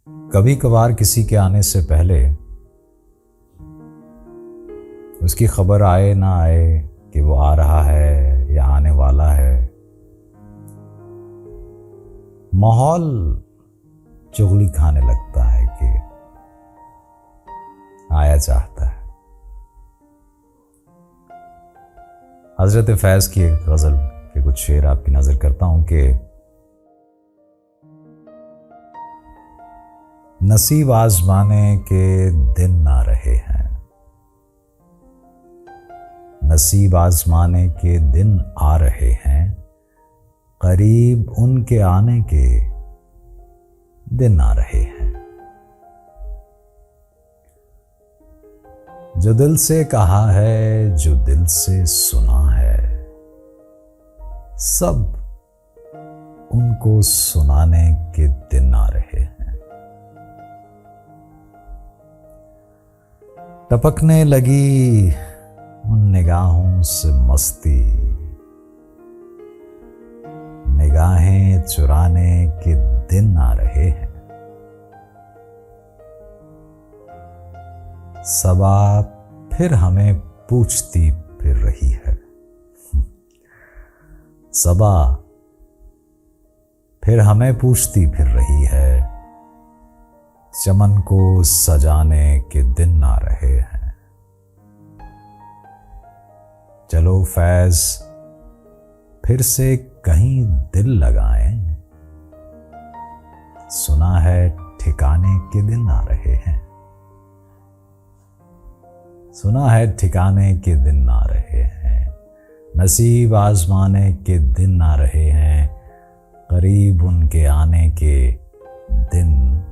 कभी कभार किसी के आने से पहले उसकी खबर आए ना आए कि वो आ रहा है या आने वाला है, माहौल चुगली खाने लगता है कि आया चाहता है। हजरत फैज की एक गजल के कुछ शेर आपकी नजर करता हूं कि नसीब आजमाने के दिन ना रहे हैं, नसीब आजमाने के दिन आ रहे हैं, करीब उनके आने के दिन आ रहे हैं। जो दिल से कहा है, जो दिल से सुना है, सब उनको सुनाने के दिन आ रहे हैं। टपकने लगी उन निगाहों से मस्ती, निगाहें चुराने के दिन आ रहे हैं। सबा फिर हमें पूछती फिर रही है, सबा फिर हमें पूछती फिर रही है, चमन को सजाने के दिन आ रहे हैं। चलो फैज फिर से कहीं दिल लगाएं, सुना है ठिकाने के दिन आ रहे हैं, सुना है ठिकाने के दिन आ रहे हैं। नसीब आजमाने के दिन आ रहे हैं, करीब उनके आने के दिन